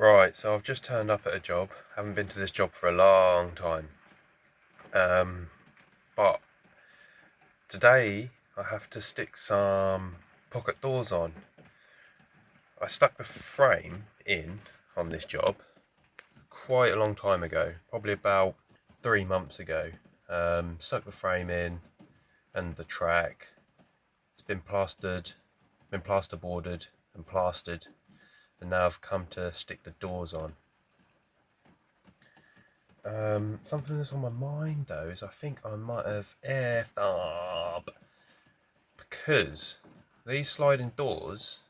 Right, so I've just turned up at a job. Haven't been to this job for a long time. But today I have to stick some pocket doors on. I stuck the frame in on this job quite a long time ago, probably about 3 months ago. Stuck the frame in and the track. It's been plasterboarded and plastered, and now I've come to stick the doors on. Something that's on my mind though is I think I might have effed up because these sliding doors,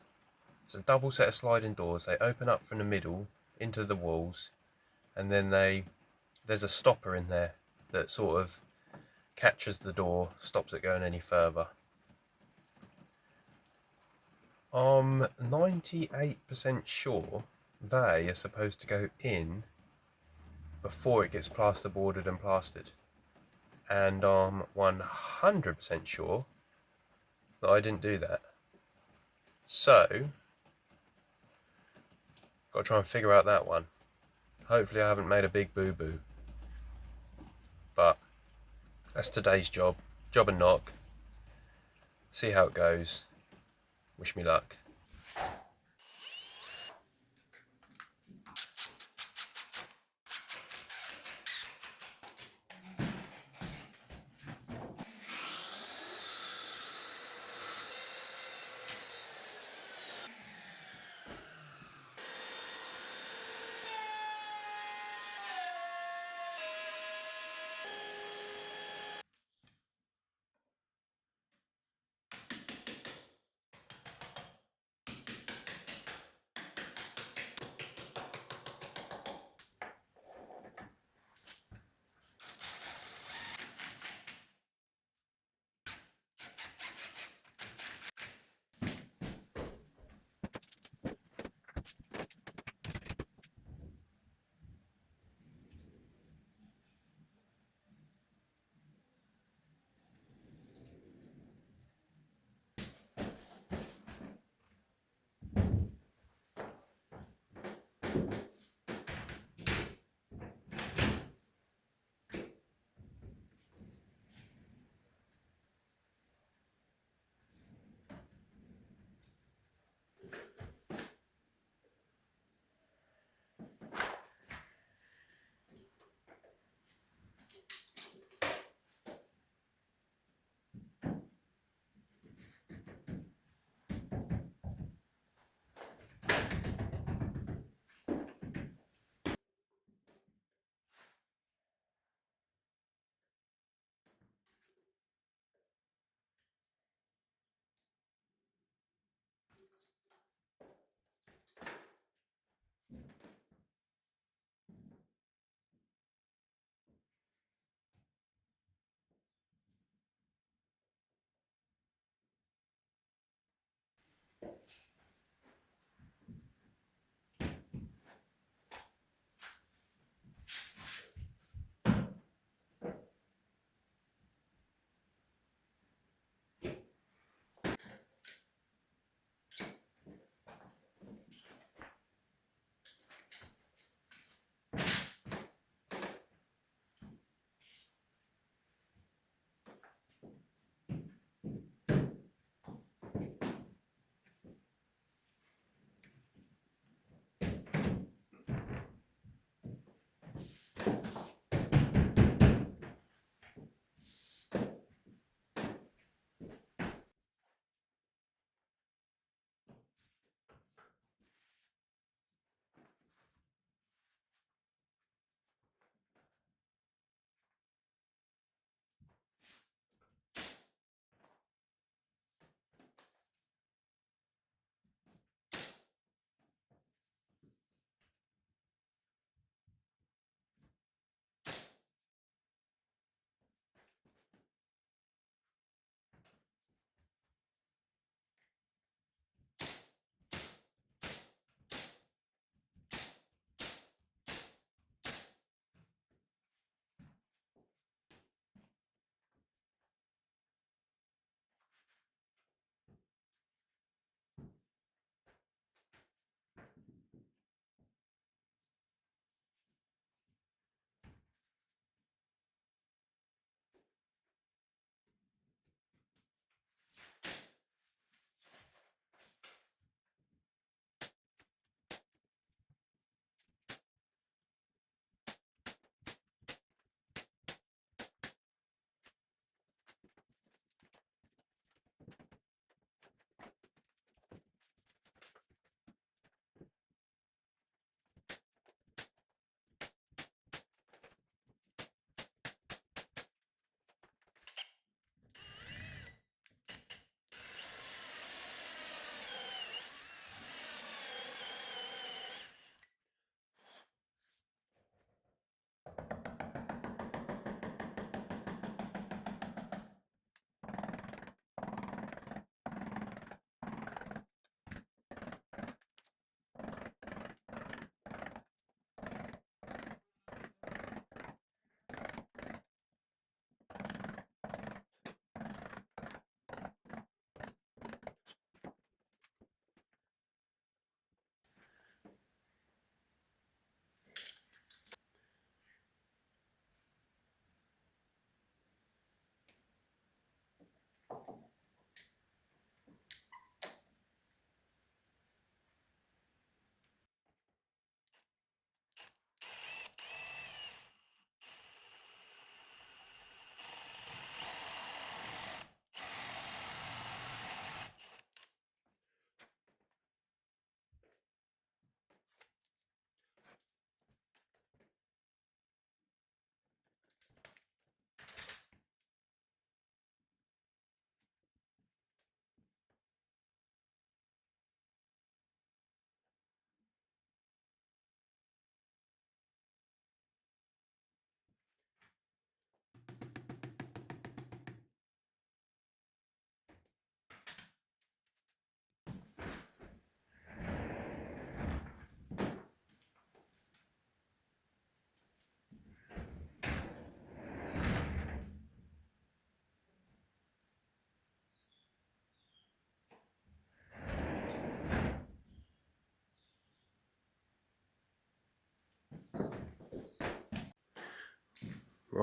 it's a double set of sliding doors. They open up from the middle into the walls, and then there's a stopper in there that sort of catches the door, stops it going any further. I'm 98% sure they are supposed to go in before it gets plasterboarded and plastered, and I'm 100% sure that I didn't do that. So, got to try and figure out that one. Hopefully I haven't made a big boo-boo. But that's today's job. Job and knock. See how it goes. Wish me luck.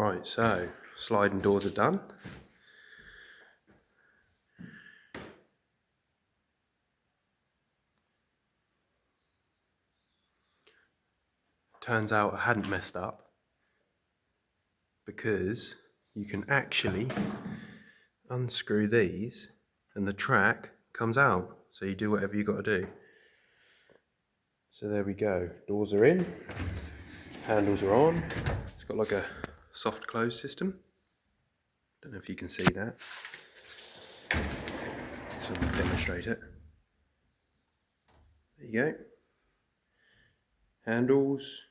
Right, so sliding doors are done. Turns out I hadn't messed up because you can actually unscrew these and the track comes out. So you do whatever you got to do. So there we go. Doors are in, handles are on. It's got like a soft close system. Don't know if you can see that. So I'm going to demonstrate it. There you go. Handles,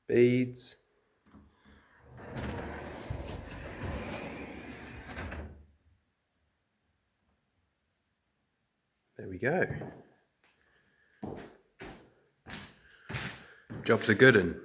beads. There we go. Job's a good one.